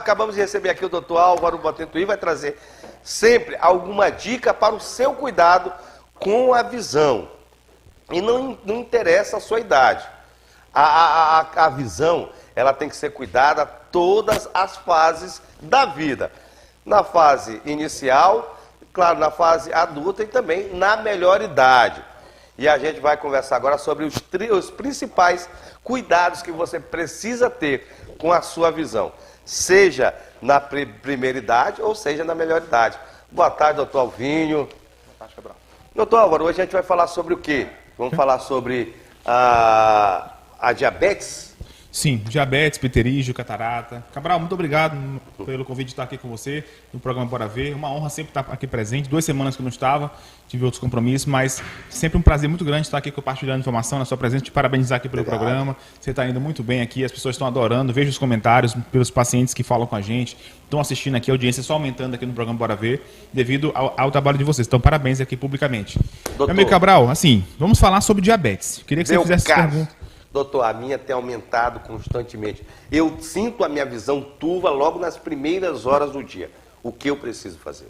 acabamos de receber aqui o doutor Álvaro Botentuí, vai trazer sempre alguma dica para o seu cuidado com a visão. E não interessa a sua idade. A visão, ela tem que ser cuidada todas as fases da vida. Na fase inicial, claro, na fase adulta e também na melhor idade. E a gente vai conversar agora sobre os principais cuidados que você precisa ter com a sua visão. Seja na primeira idade ou seja na melhor idade. Boa tarde, doutor Alvinho. Boa tarde, Cabral. Doutor Álvaro, hoje a gente vai falar sobre o quê? Vamos falar sobre a diabetes? Sim, diabetes, pterígio, catarata. Cabral, muito obrigado pelo convite de estar aqui com você no programa Bora Ver. Uma honra sempre estar aqui presente. 2 semanas que eu não estava, tive outros compromissos, mas sempre um prazer muito grande estar aqui compartilhando informação na sua presença. Te parabenizar aqui pelo programa. Você está indo muito bem aqui, as pessoas estão adorando. Vejo os comentários pelos pacientes que falam com a gente, estão assistindo aqui, a audiência só aumentando aqui no programa Bora Ver, devido ao trabalho de vocês. Então, parabéns aqui publicamente. Doutor, meu amigo Cabral, assim, vamos falar sobre diabetes. Queria que você fizesse essa pergunta. Doutor, a minha tem aumentado constantemente. Eu sinto a minha visão turva logo nas primeiras horas do dia. O que eu preciso fazer?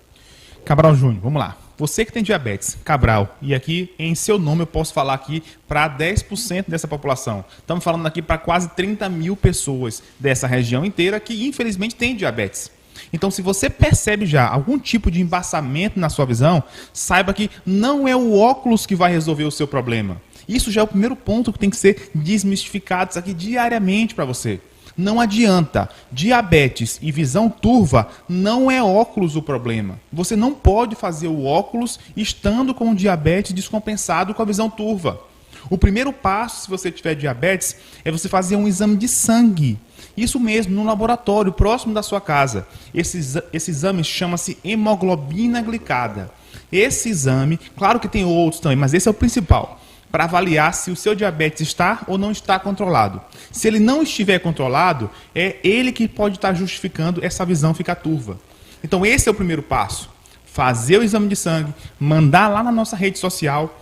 Cabral Júnior, vamos lá. Você que tem diabetes, Cabral, e aqui em seu nome eu posso falar aqui para 10% dessa população. Estamos falando aqui para quase 30 mil pessoas dessa região inteira que infelizmente tem diabetes. Então, se você percebe já algum tipo de embaçamento na sua visão, saiba que não é o óculos que vai resolver o seu problema. Isso já é o primeiro ponto que tem que ser desmistificado aqui diariamente para você. Não adianta. Diabetes e visão turva não é óculos o problema. Você não pode fazer o óculos estando com diabetes descompensado com a visão turva. O primeiro passo, se você tiver diabetes, é você fazer um exame de sangue. Isso mesmo, no laboratório, próximo da sua casa. Esse exame chama-se hemoglobina glicada. Esse exame, claro que tem outros também, mas esse é o principal, para avaliar se o seu diabetes está ou não está controlado. Se ele não estiver controlado, é ele que pode estar justificando essa visão ficar turva. Então esse é o primeiro passo. Fazer o exame de sangue, mandar lá na nossa rede social,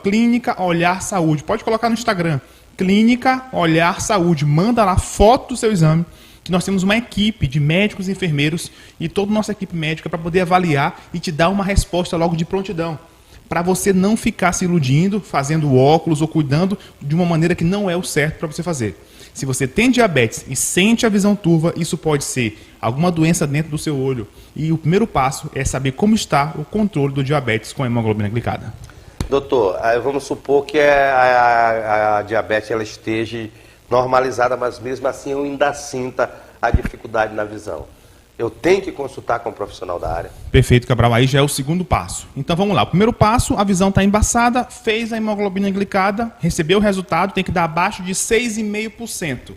@Clínica Olhar Saúde. Pode colocar no Instagram, Clínica Olhar Saúde. Manda lá foto do seu exame, que nós temos uma equipe de médicos e enfermeiros e toda a nossa equipe médica para poder avaliar e te dar uma resposta logo de prontidão. Para você não ficar se iludindo, fazendo óculos ou cuidando de uma maneira que não é o certo para você fazer. Se você tem diabetes e sente a visão turva, isso pode ser alguma doença dentro do seu olho. E o primeiro passo é saber como está o controle do diabetes com a hemoglobina glicada. Doutor, vamos supor que a diabetes ela esteja normalizada, mas mesmo assim eu ainda sinta a dificuldade na visão. Eu tenho que consultar com um profissional da área. Perfeito, Cabral. Aí já é o segundo passo. Então vamos lá. O primeiro passo, a visão está embaçada, fez a hemoglobina glicada, recebeu o resultado, tem que dar abaixo de 6,5%.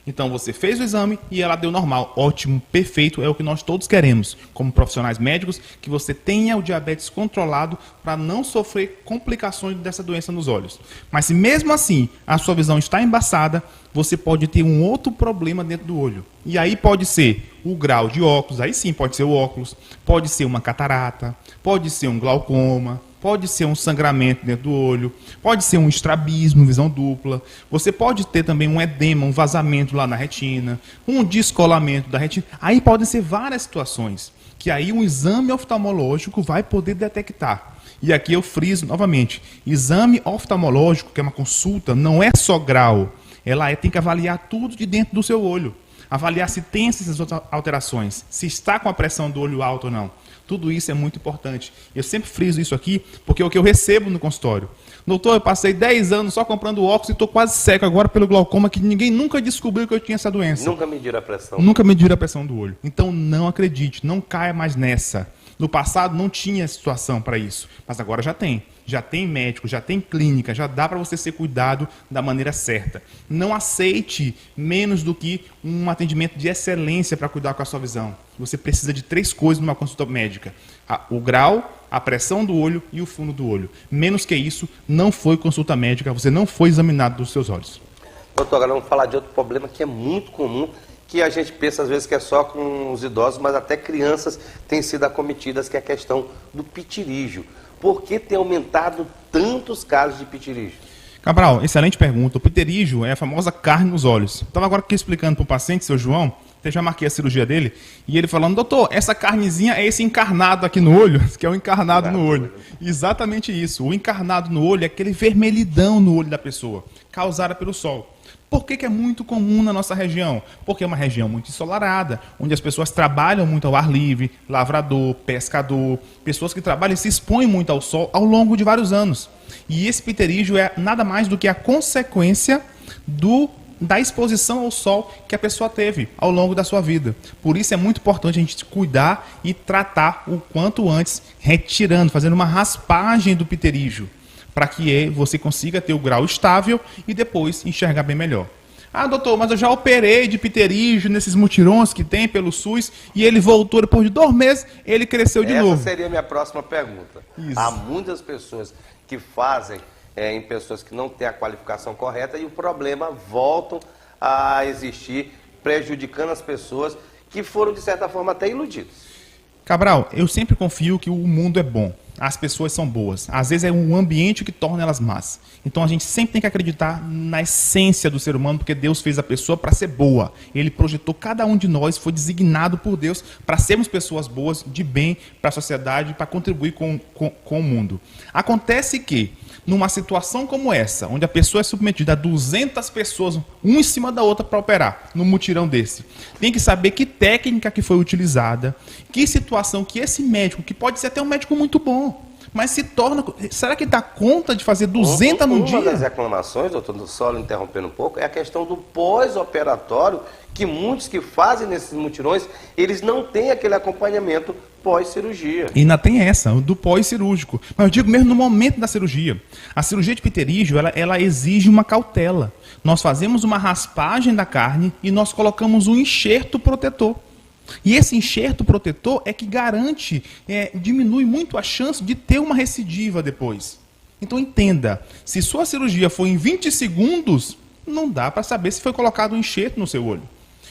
Então você fez o exame e ela deu normal. Ótimo, perfeito, é o que nós todos queremos, como profissionais médicos, que você tenha o diabetes controlado para não sofrer complicações dessa doença nos olhos. Mas se mesmo assim a sua visão está embaçada, você pode ter um outro problema dentro do olho. E aí pode ser o grau de óculos, aí sim pode ser o óculos, pode ser uma catarata, pode ser um glaucoma, pode ser um sangramento dentro do olho, pode ser um estrabismo, visão dupla. Você pode ter também um edema, um vazamento lá na retina, um descolamento da retina. Aí podem ser várias situações que aí um exame oftalmológico vai poder detectar. E aqui eu friso novamente, exame oftalmológico, que é uma consulta, não é só grau. Ela tem que avaliar tudo de dentro do seu olho. Avaliar se tem essas outras alterações, se está com a pressão do olho alta ou não. Tudo isso é muito importante. Eu sempre friso isso aqui, porque é o que eu recebo no consultório. Doutor, eu passei 10 anos só comprando óculos e estou quase cego agora pelo glaucoma, que ninguém nunca descobriu que eu tinha essa doença. Nunca mediram a pressão. Nunca mediram a pressão do olho. Então não acredite, não caia mais nessa. No passado não tinha situação para isso, mas agora já tem. Já tem médico, já tem clínica, já dá para você ser cuidado da maneira certa. Não aceite menos do que um atendimento de excelência para cuidar com a sua visão. Você precisa de 3 coisas numa consulta médica: o grau, a pressão do olho e o fundo do olho. Menos que isso, não foi consulta médica, você não foi examinado dos seus olhos. Doutor, agora vamos falar de outro problema que é muito comum, que a gente pensa às vezes que é só com os idosos, mas até crianças têm sido acometidas, que é a questão do pitirígio. Por que tem aumentado tantos casos de pitirígio? Cabral, excelente pergunta. O pterígio é a famosa carne nos olhos. Estava agora aqui explicando para o paciente, seu João, eu já marquei a cirurgia dele, e ele falando, doutor, essa carnezinha é esse encarnado aqui no olho, que é o encarnado no olho. Exatamente isso. O encarnado no olho é aquele vermelhidão no olho da pessoa, causada pelo sol. Por que é muito comum na nossa região? Porque é uma região muito ensolarada, onde as pessoas trabalham muito ao ar livre, lavrador, pescador, pessoas que trabalham e se expõem muito ao sol ao longo de vários anos. E esse pterígio é nada mais do que a consequência da exposição ao sol que a pessoa teve ao longo da sua vida. Por isso é muito importante a gente cuidar e tratar o quanto antes, retirando, fazendo uma raspagem do pterígio, para que você consiga ter o grau estável e depois enxergar bem melhor. Ah, doutor, mas eu já operei de pterígio nesses mutirões que tem pelo SUS e ele voltou depois de 2 meses, ele cresceu de novo. Essa seria a minha próxima pergunta. Isso. Há muitas pessoas que fazem em pessoas que não têm a qualificação correta e o problema volta a existir, prejudicando as pessoas que foram, de certa forma, até iludidas. Cabral, eu sempre confio que o mundo é bom. As pessoas são boas. Às vezes é o ambiente que torna elas más. Então a gente sempre tem que acreditar na essência do ser humano, porque Deus fez a pessoa para ser boa. Ele projetou cada um de nós, foi designado por Deus para sermos pessoas boas, de bem para a sociedade, para contribuir com o mundo. Acontece que, numa situação como essa, onde a pessoa é submetida a 200 pessoas, uma em cima da outra para operar, num mutirão desse, tem que saber que técnica que foi utilizada, que situação que esse médico, que pode ser até um médico muito bom, mas se torna... Será que dá conta de fazer 200 num dia? Uma das reclamações, doutor, só interrompendo um pouco, é a questão do pós-operatório, que muitos que fazem nesses mutirões, eles não têm aquele acompanhamento pós-cirurgia. E ainda tem essa, do pós-cirúrgico. Mas eu digo mesmo no momento da cirurgia. A cirurgia de pterígio, ela exige uma cautela. Nós fazemos uma raspagem da carne e nós colocamos um enxerto protetor. E esse enxerto protetor é que garante, diminui muito a chance de ter uma recidiva depois. Então entenda, se sua cirurgia for em 20 segundos, não dá para saber se foi colocado um enxerto no seu olho.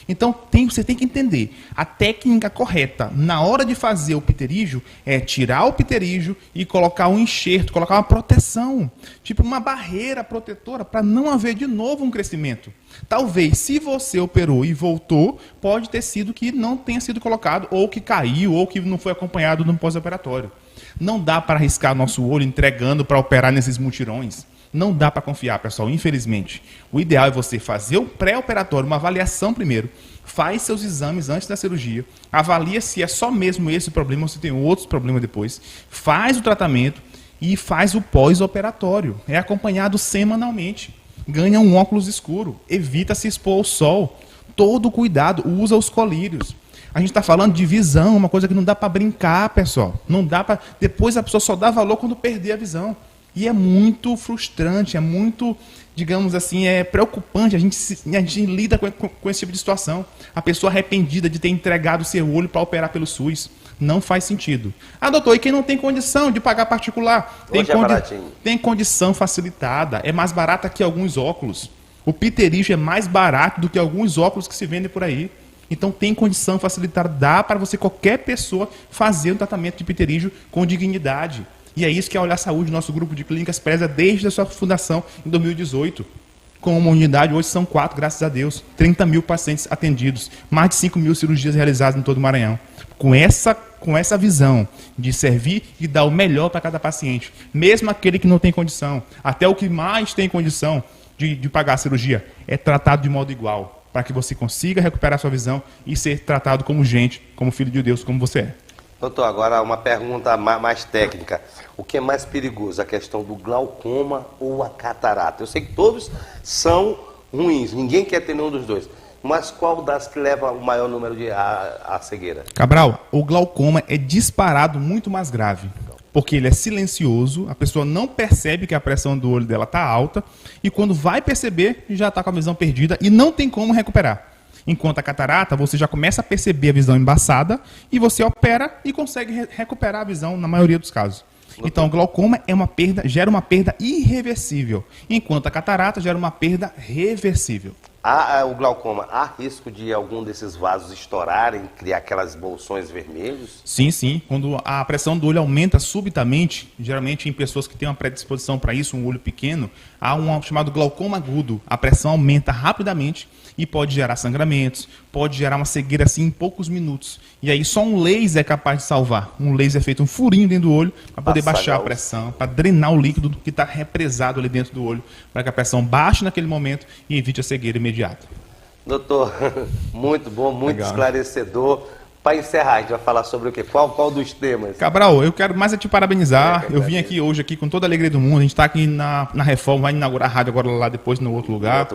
Então você tem que entender, a técnica correta na hora de fazer o pterígio é tirar o pterígio e colocar um enxerto, colocar uma proteção, tipo uma barreira protetora para não haver de novo um crescimento. Talvez, se você operou e voltou, pode ter sido que não tenha sido colocado, ou que caiu, ou que não foi acompanhado no pós-operatório. Não dá para arriscar nosso olho entregando para operar nesses mutirões. Não dá para confiar, pessoal, infelizmente. O ideal é você fazer o pré-operatório, uma avaliação primeiro, faz seus exames antes da cirurgia, avalia se é só mesmo esse problema ou se tem outros problemas depois, faz o tratamento e faz o pós-operatório. É acompanhado semanalmente. Ganha um óculos escuro, evita se expor ao sol, todo cuidado, usa os colírios. A gente está falando de visão, uma coisa que não dá para brincar, pessoal. Não dá para... Depois a pessoa só dá valor quando perder a visão. E é muito frustrante, é muito, digamos assim, preocupante. A gente lida com esse tipo de situação. A pessoa arrependida de ter entregado o seu olho para operar pelo SUS. Não faz sentido. Ah, doutor, e quem não tem condição de pagar particular? Tem condição facilitada. É mais barata que alguns óculos. O pterígio é mais barato do que alguns óculos que se vendem por aí. Então tem condição facilitada. Dá para você, qualquer pessoa, fazer um tratamento de pterígio com dignidade. E é isso que a Olhar Saúde, nosso grupo de clínicas, preza desde a sua fundação em 2018. Com uma unidade, hoje são 4, graças a Deus. 30 mil pacientes atendidos. Mais de 5 mil cirurgias realizadas em todo o Maranhão. Com essa visão de servir e dar o melhor para cada paciente. Mesmo aquele que não tem condição, até o que mais tem condição de pagar a cirurgia, é tratado de modo igual. Para que você consiga recuperar a sua visão e ser tratado como gente, como filho de Deus, como você é. Doutor, agora uma pergunta mais técnica. O que é mais perigoso, a questão do glaucoma ou a catarata? Eu sei que todos são ruins, ninguém quer ter nenhum dos dois. Mas qual das que leva o maior número à cegueira? Cabral, o glaucoma é disparado muito mais grave. Porque ele é silencioso, a pessoa não percebe que a pressão do olho dela está alta. E quando vai perceber, já está com a visão perdida e não tem como recuperar. Enquanto a catarata, você já começa a perceber a visão embaçada e você opera e consegue recuperar a visão na maioria dos casos. Então, o glaucoma gera uma perda irreversível, enquanto a catarata gera uma perda reversível. O glaucoma, há risco de algum desses vasos estourarem, criar aquelas bolsões vermelhos? Sim, sim. Quando a pressão do olho aumenta subitamente, geralmente em pessoas que têm uma predisposição para isso, um olho pequeno, há um chamado glaucoma agudo. A pressão aumenta rapidamente e pode gerar sangramentos, pode gerar uma cegueira assim em poucos minutos. E aí só um laser é capaz de salvar. Um laser é feito um furinho dentro do olho para poder baixar a pressão, para drenar o líquido que está represado ali dentro do olho, para que a pressão baixe naquele momento e evite a cegueira imediata. Doutor, muito bom, muito Legal, esclarecedor. Para encerrar, a gente vai falar sobre o quê? Qual dos temas? Cabral, eu quero mais te parabenizar. Eu vim aqui hoje aqui com toda a alegria do mundo. A gente está aqui na Reforma, vai inaugurar a rádio agora lá depois no outro lugar.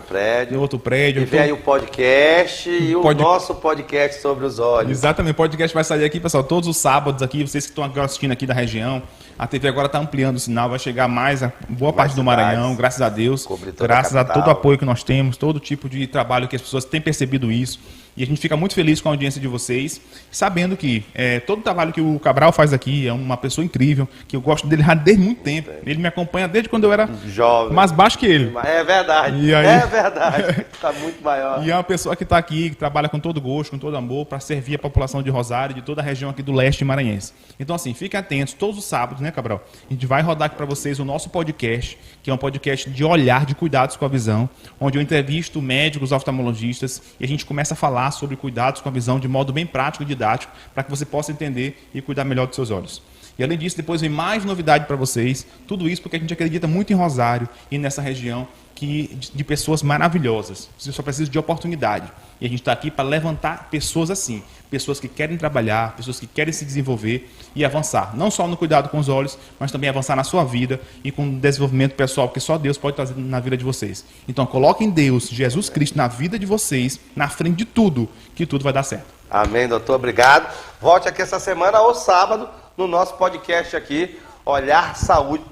No outro prédio. E vem aí o podcast nosso podcast sobre os olhos. Exatamente, o podcast vai sair aqui, pessoal, todos os sábados aqui. Vocês que estão assistindo aqui da região. A TV agora está ampliando o sinal, vai chegar mais a boa parte do Maranhão, graças a Deus. Graças a todo o apoio que nós temos, todo tipo de trabalho que as pessoas têm percebido isso. E a gente fica muito feliz com a audiência de vocês, sabendo que todo o trabalho que o Cabral faz aqui é uma pessoa incrível, que eu gosto dele já desde muito tempo. Ele me acompanha desde quando eu era jovem, mais baixo que ele. É verdade, é verdade. Está muito maior. E é uma pessoa que está aqui, que trabalha com todo gosto, com todo amor, para servir a população de Rosário e de toda a região aqui do leste maranhense. Então, assim, fiquem atentos, todos os sábados, né, Cabral? A gente vai rodar aqui para vocês o nosso podcast, que é um podcast de olhar, de cuidados com a visão, onde eu entrevisto médicos, oftalmologistas, e a gente começa a falar sobre cuidados com a visão de modo bem prático e didático, para que você possa entender e cuidar melhor dos seus olhos. E além disso, depois vem mais novidade para vocês, tudo isso porque a gente acredita muito em Rosário e nessa região de pessoas maravilhosas. Você só precisa de oportunidade. E a gente está aqui para levantar pessoas assim, pessoas que querem trabalhar, pessoas que querem se desenvolver e avançar. Não só no cuidado com os olhos, mas também avançar na sua vida e com o desenvolvimento pessoal, que só Deus pode trazer na vida de vocês. Então, coloquem Deus, Jesus Cristo, na vida de vocês, na frente de tudo, que tudo vai dar certo. Amém, doutor. Obrigado. Volte aqui essa semana ou sábado no nosso podcast aqui, Olhar Saúde.